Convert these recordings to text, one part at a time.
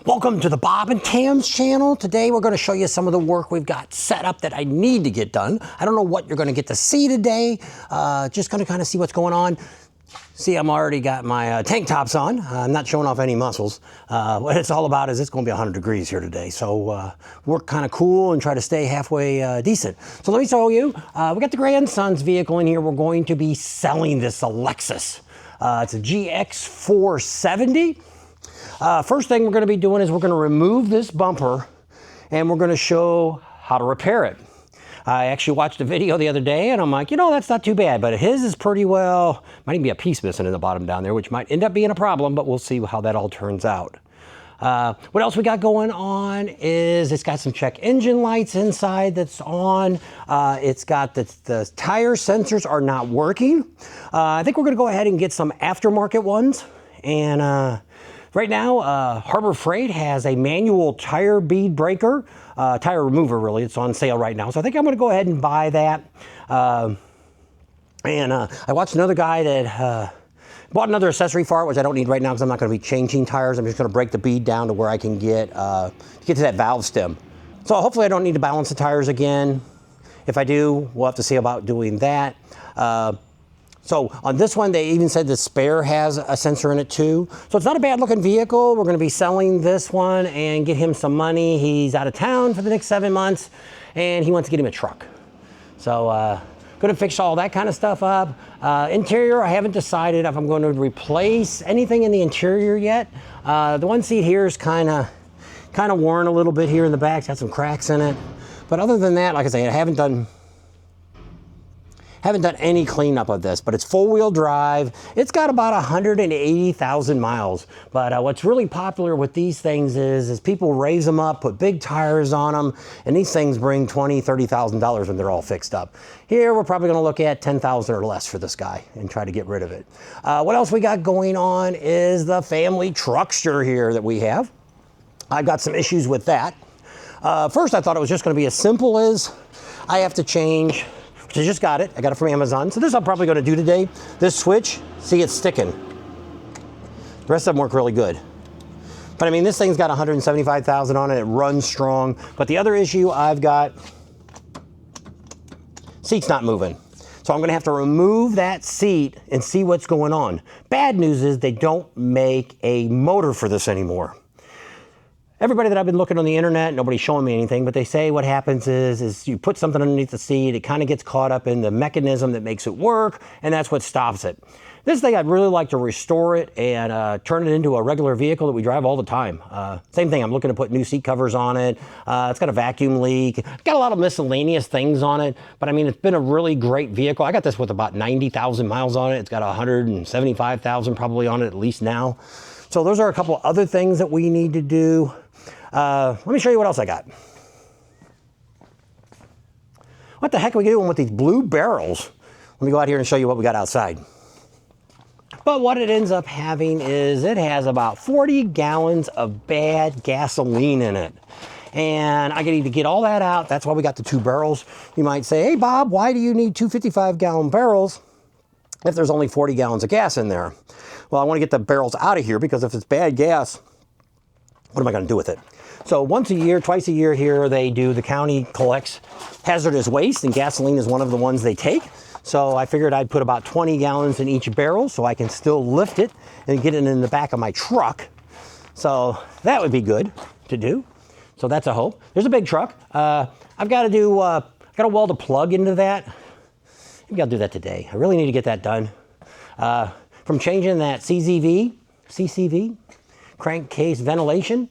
Welcome to the Bob and Tam's channel. Today we're going to show you some of the work we've got set up that I need to get done. I don't know what you're going to get to see today. Just going to kind of see what's going on. See, I'm already got my tank tops on. I'm not showing off any muscles. What it's all about is it's going to be 100 degrees here today. So work kind of cool and try to stay halfway decent. So let me show you. We got the grandson's vehicle in here. We're going to be selling this Lexus. It's a GX470. First thing we're going to be doing is we're going to remove this bumper and we're going to show how to repair it. I actually watched a video the other day and I'm like, you know, that's not too bad, but his is pretty well, might even be a piece missing in the bottom down there, which might end up being a problem, but we'll see how that all turns out. What else we got going on is it's got some check engine lights inside that's on. It's got the tire sensors are not working. I think we're going to go ahead and get some aftermarket ones. And right now, Harbor Freight has a manual tire bead breaker, tire remover really. It's on sale right now. So I think I'm going to go ahead and buy that. I watched another guy that bought another accessory for it, which I don't need right now because I'm not going to be changing tires. I'm just going to break the bead down to where I can get to that valve stem. So hopefully I don't need to balance the tires again. If I do, we'll have to see about doing that. So on this one, they even said the spare has a sensor in it too. So it's not a bad looking vehicle. We're going to be selling this one and get him some money. He's out of town for the next 7 months and he wants to get him a truck. So going to fix all that kind of stuff up. Interior, I haven't decided if I'm going to replace anything in the interior yet. The one seat here is kind of worn a little bit here in the back. It's got some cracks in it. But other than that, like I say, I haven't done any cleanup of this, but it's four-wheel drive. It's got about 180,000 miles. But what's really popular with these things is people raise them up, put big tires on them, and these things bring $20,000, $30,000 when they're all fixed up. Here, we're probably gonna look at $10,000 or less for this guy and try to get rid of it. What else we got going on is the family truckster here that we have. I've got some issues with that. First, I thought it was just gonna be as simple as I have to change. I just got it. I got it from Amazon. So this I'm probably going to do today. This switch, see, it's sticking. The rest of them work really good. But I mean, this thing's got 175,000 on it. It runs strong. But the other issue I've got, seat's not moving. So I'm going to have to remove that seat and see what's going on. Bad news is they don't make a motor for this anymore. Everybody that I've been looking on the internet, nobody's showing me anything, but they say what happens is you put something underneath the seat, it kind of gets caught up in the mechanism that makes it work, and that's what stops it. This thing, I'd really like to restore it and turn it into a regular vehicle that we drive all the time. Same thing, I'm looking to put new seat covers on it. It's got a vacuum leak. Got a lot of miscellaneous things on it, but I mean, it's been a really great vehicle. I got this with about 90,000 miles on it. It's got 175,000 probably on it at least now. So those are a couple other things that we need to do. Let me show you what else I got. What the heck are we doing with these blue barrels? Let me go out here and show you what we got outside. But what it ends up having is it has about 40 gallons of bad gasoline in it. And I need to get all that out. That's why we got the two barrels. You might say, hey Bob, why do you need two 55-gallon barrels if there's only 40 gallons of gas in there? Well, I want to get the barrels out of here because if it's bad gas, what am I going to do with it? So once a year, twice a year here, the county collects hazardous waste, and gasoline is one of the ones they take. So I figured I'd put about 20 gallons in each barrel so I can still lift it and get it in the back of my truck. So that would be good to do. So that's a hope. There's a big truck. I've got to weld a plug into that. Maybe I'll do that today. I really need to get that done. From changing that CCV, crankcase ventilation,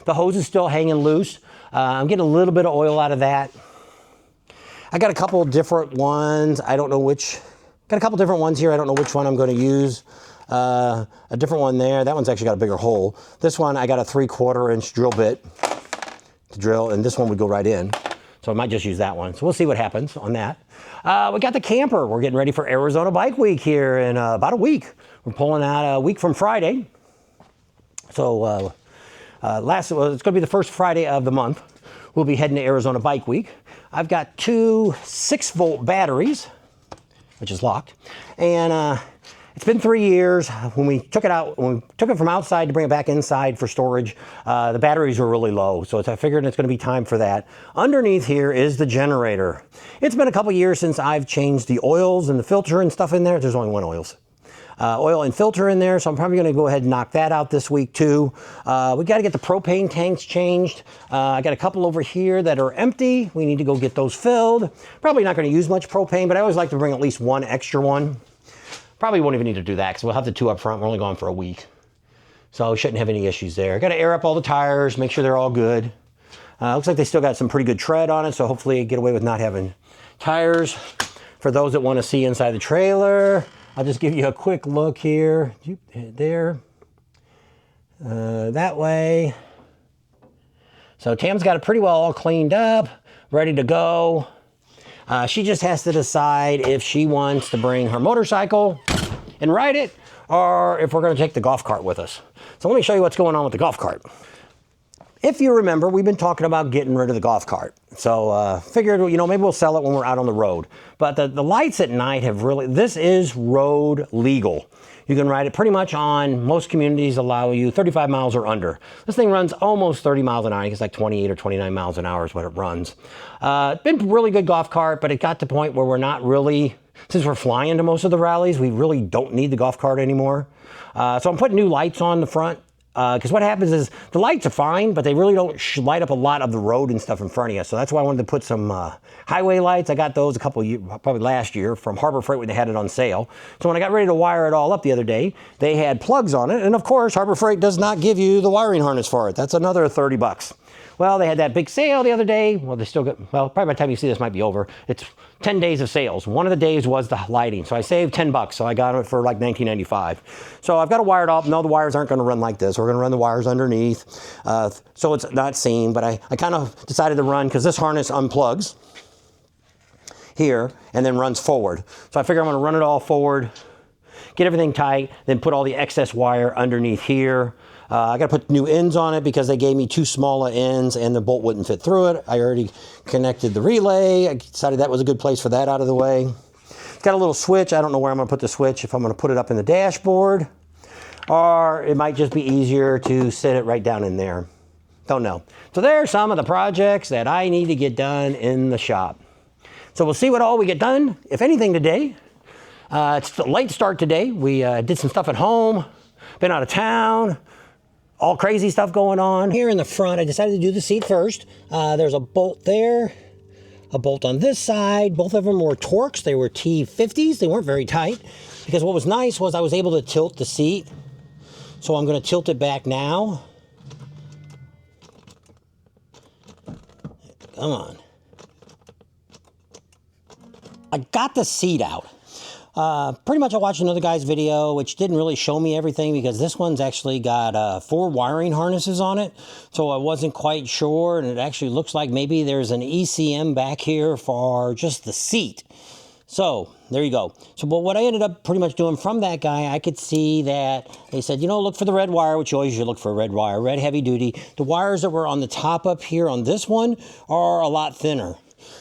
the hose is still hanging loose. I'm getting a little bit of oil out of that. I got a couple of different ones. I don't know which. Got a couple different ones here. I don't know which one I'm going to use. A different one there. That one's actually got a bigger hole. This one I got a 3/4 inch drill bit to drill, and this one would go right in. So I might just use that one. So we'll see what happens on that. We got the camper. We're getting ready for Arizona Bike Week here in about a week. We're pulling out a week from Friday. So it's going to be the first Friday of the month. We'll be heading to Arizona Bike Week. I've got two 6-volt batteries, which is locked, and It's been 3 years. When we took it out, when we took it from outside to bring it back inside for storage, the batteries were really low. So I figured it's going to be time for that. Underneath here is the generator. It's been a couple years since I've changed the oils and the filter and stuff in there. There's only one oil and filter in there, so I'm probably going to go ahead and knock that out this week too. We got to get the propane tanks changed. I got a couple over here that are empty. We need to go get those filled. Probably not going to use much propane, but I always like to bring at least one extra one. Probably won't even need to do that because we'll have the 2 up front. We're only going for a week. So shouldn't have any issues there. Got to air up all the tires, make sure they're all good. Looks like they still got some pretty good tread on it, so hopefully get away with not having tires. For those that want to see inside the trailer, I'll just give you a quick look here. There. That way. So Tam's got it pretty well all cleaned up, ready to go. She just has to decide if she wants to bring her motorcycle and ride it, or if we're going to take the golf cart with us. So let me show you what's going on with the golf cart. If you remember, we've been talking about getting rid of the golf cart. So figured, you know, maybe we'll sell it when we're out on the road. But the lights at night have really, this is road legal. You can ride it pretty much on, most communities allow you 35 miles or under. This thing runs almost 30 miles an hour. I think it's like 28 or 29 miles an hour is what it runs. It's been a really good golf cart, but it got to the point where we're not really, since we're flying to most of the rallies, we really don't need the golf cart anymore. So I'm putting new lights on the front. Because what happens is the lights are fine, but they really don't light up a lot of the road and stuff in front of you. So that's why I wanted to put some highway lights. I got those a couple years, probably last year from Harbor Freight when they had it on sale. So when I got ready to wire it all up the other day, they had plugs on it. And of course, Harbor Freight does not give you the wiring harness for it. That's another 30 bucks. Well, they had that big sale the other day. Well, they still got, well, probably by the time you see this might be over. It's 10 days of sales. One of the days was the lighting. So I saved 10 bucks. So I got it for like $19.95. So I've got it wired up. No, the wires aren't going to run like this. We're going to run the wires underneath. So it's not seen, but I kind of decided to run because this harness unplugs here and then runs forward. So I figure I'm going to run it all forward, get everything tight, then put all the excess wire underneath here. I got to put new ends on it because they gave me 2 smaller ends and the bolt wouldn't fit through it. I already connected the relay. I decided that was a good place for that out of the way. It's got a little switch. I don't know where I'm going to put the switch, if I'm going to put it up in the dashboard, or it might just be easier to sit it right down in there. Don't know. So there are some of the projects that I need to get done in the shop. So we'll see what all we get done, if anything, today. It's a late start today. We did some stuff at home, been out of town. All crazy stuff going on. Here in the front, I decided to do the seat first. There's a bolt there, a bolt on this side. Both of them were Torx. They were T50s. They weren't very tight because what was nice was I was able to tilt the seat. So I'm going to tilt it back now. Come on. I got the seat out. Pretty much I watched another guy's video, which didn't really show me everything because this one's actually got 4 wiring harnesses on it. So I wasn't quite sure, and it actually looks like maybe there's an ECM back here for just the seat. So there you go. So but what I ended up pretty much doing from that guy, I could see that they said, you know, look for the red wire, which you always should look for a red wire, red heavy duty. The wires that were on the top up here on this one are a lot thinner.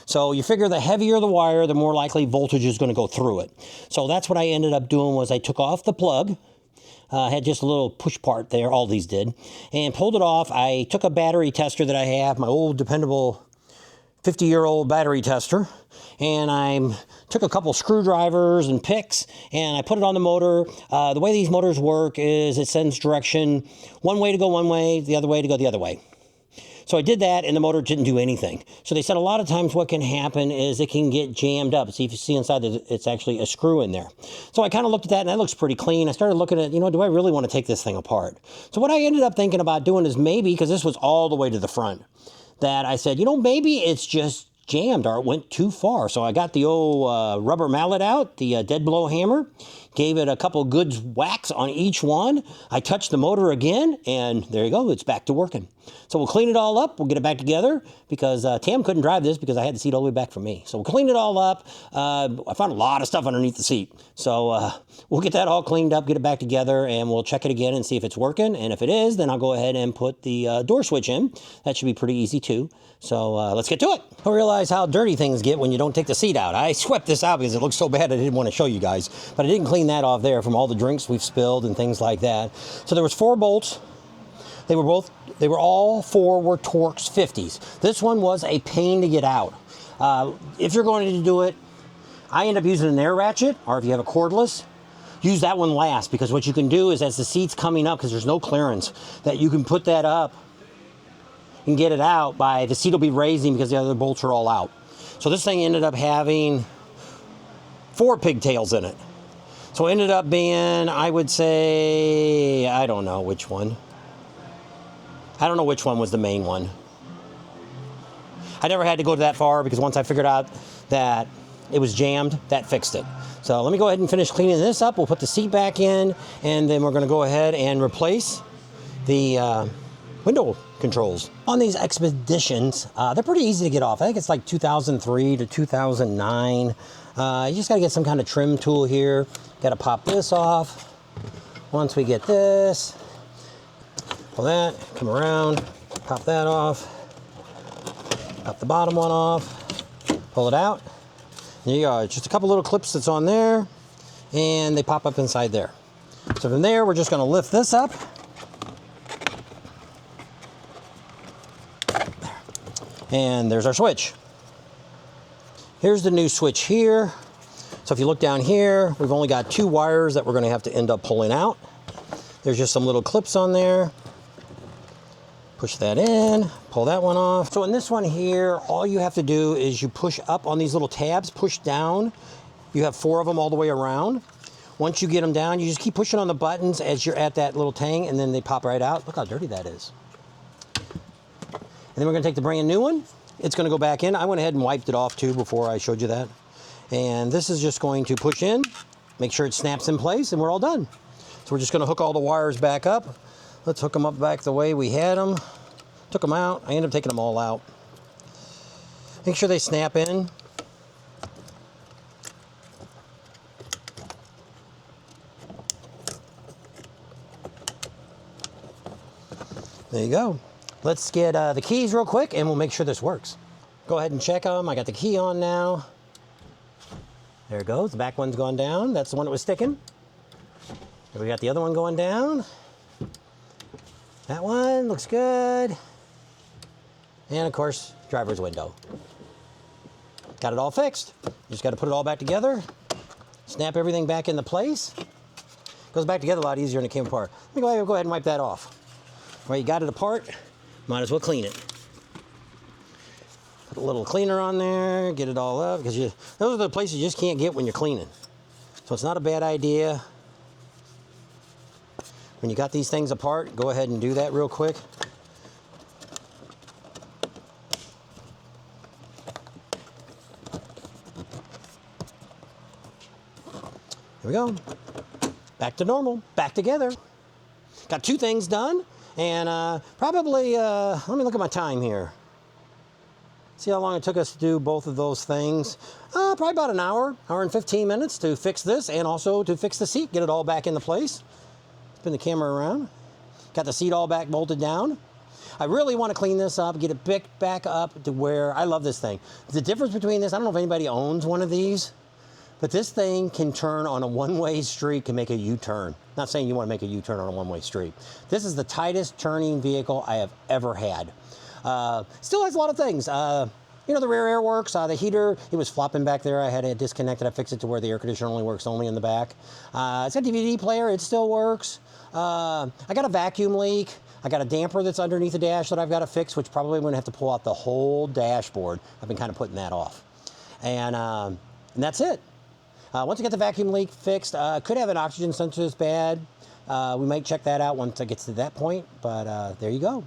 So you figure the heavier the wire, the more likely voltage is going to go through it. So that's what I ended up doing was I took off the plug. Had just a little push part there, all these did, and pulled it off. I took a battery tester that I have, my old dependable 50-year-old battery tester, and I took a couple screwdrivers and picks, and I put it on the motor. The way these motors work is it sends direction one way to go one way, the other way to go the other way. So I did that, and the motor didn't do anything. So they said a lot of times what can happen is it can get jammed up. See, if you see inside, it's actually a screw in there. So I kind of looked at that, and that looks pretty clean. I started looking at, you know, do I really want to take this thing apart? So what I ended up thinking about doing is maybe, because this was all the way to the front, that I said, you know, maybe it's just jammed or it went too far. So I got the old rubber mallet out, the dead blow hammer, gave it a couple good whacks on each one. I touched the motor again, and there you go, it's back to working. So we'll clean it all up, we'll get it back together, because Tam couldn't drive this because I had the seat all the way back from me. So we'll clean it all up. I found a lot of stuff underneath the seat. So we'll get that all cleaned up, get it back together, and we'll check it again and see if it's working. And if it is, then I'll go ahead and put the door switch in. That should be pretty easy too. So let's get to it. I realize how dirty things get when you don't take the seat out. I swept this out because it looks so bad I didn't want to show you guys, but I didn't clean clean that off there from all the drinks we've spilled and things like that. So there was 4 bolts. They were all 4 were Torx 50s. This one was a pain to get out. If you're going to do it, I end up using an air ratchet, or if you have a cordless, use that one last, because what you can do is as the seat's coming up, because there's no clearance, that you can put that up and get it out by, the seat will be raising because the other bolts are all out. So this thing ended up having 4 pigtails in it. So it ended up being, I would say, I don't know which one. I don't know which one was the main one. I never had to go that far, because once I figured out that it was jammed, that fixed it. So let me go ahead and finish cleaning this up. We'll put the seat back in, and then we're going to go ahead and replace the window controls. On these Expeditions, they're pretty easy to get off. I think it's like 2003 to 2009. You just got to get some kind of trim tool here. Got to pop this off. Once we get this, pull that, come around, pop that off, pop the bottom one off, pull it out. There you go. It's just a couple little clips that's on there, and they pop up inside there. So from there, we're just going to lift this up. And there's our switch. Here's the new switch here. So if you look down here, we've only got 2 wires that we're going to have to end up pulling out. There's just some little clips on there. Push that in, pull that one off. So in this one here, all you have to do is you push up on these little tabs, push down. You have 4 of them all the way around. Once you get them down, you just keep pushing on the buttons as you're at that little tang, and then they pop right out. Look how dirty that is. And then we're gonna take the brand new one. It's gonna go back in. I went ahead and wiped it off too before I showed you that. And this is just going to push in, make sure it snaps in place, and we're all done. So we're just gonna hook all the wires back up. Let's hook them up back the way we had them. Took them out. I ended up taking them all out. Make sure they snap in. There you go. Let's get the keys real quick, and we'll make sure this works. Go ahead and check them. I got the key on now. There it goes. The back one's gone down. That's the one that was sticking. And we got the other one going down. That one looks good. And of course, driver's window. Got it all fixed. You just got to put it all back together, snap everything back into place. Goes back together a lot easier than it came apart. Let me go ahead and wipe that off. Well, you got it apart, might as well clean it. Put a little cleaner on there, get it all up, because those are the places you just can't get when you're cleaning. So it's not a bad idea. When you got these things apart, go ahead and do that real quick. Here we go. Back to normal, back together. Got 2 things done, and probably, let me look at my time here. See how long it took us to do both of those things. Probably about an hour and 15 minutes to fix this, and also to fix the seat, get it all back into place. Spin the camera around. Got the seat all back bolted down. I really want to clean this up, get it back up to where, I love this thing. The difference between this, I don't know if anybody owns one of these, but this thing can turn on a one-way street, can make a U-turn. Not saying you want to make a U-turn on a one-way street. This is the tightest turning vehicle I have ever had. Still has a lot of things. You know, the rear air works, the heater, it was flopping back there. I had it disconnected. I fixed it to where the air conditioner only works in the back. It's got a DVD player, it still works. I got a vacuum leak. I got a damper that's underneath the dash that I've got to fix, which probably I'm going to have to pull out the whole dashboard. I've been kind of putting that off. And that's it. Once I get the vacuum leak fixed, could have an oxygen sensor that's bad. We might check that out once it gets to that point, but there you go.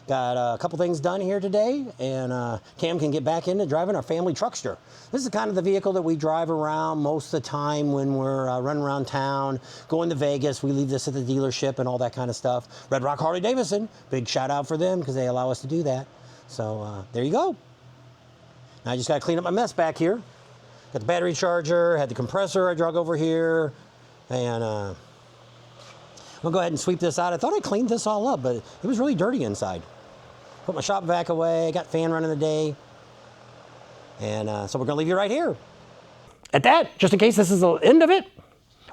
Got a couple things done here today, and Tam can get back into driving our family truckster. This is kind of the vehicle that we drive around most of the time when we're running around town, going to Vegas. We leave this at the dealership and all that kind of stuff. Red Rock Harley Davidson, big shout out for them because they allow us to do that. So there you go. Now I just got to clean up my mess back here. Got the battery charger, had the compressor I drug over here, and we'll go ahead and sweep this out. I thought I cleaned this all up, but it was really dirty inside. Put my shop vac away, got fan running the day, and so we're gonna leave you right here. At that, just in case this is the end of it,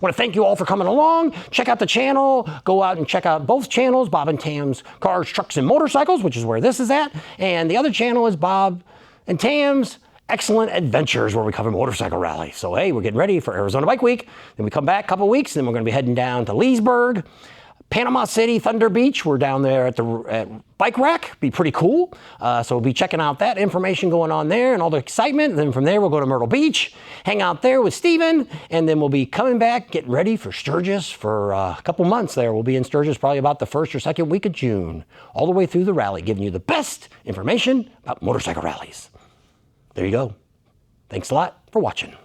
want to thank you all for coming along. Check out the channel. Go out and check out both channels, Bob and Tam's Cars, Trucks, and Motorcycles, which is where this is at. And the other channel is Bob and Tam's Excellent Adventures, where we cover motorcycle rally. So, hey, we're getting ready for Arizona Bike Week. Then we come back a couple weeks, and then we're going to be heading down to Leesburg, Panama City, Thunder Beach. We're down there at Bike Rack. Be pretty cool. So we'll be checking out that information going on there and all the excitement. And then from there, we'll go to Myrtle Beach, hang out there with Steven, and then we'll be coming back, getting ready for Sturgis for a couple months there. We'll be in Sturgis probably about the first or second week of June, all the way through the rally, giving you the best information about motorcycle rallies. There you go. Thanks a lot for watching.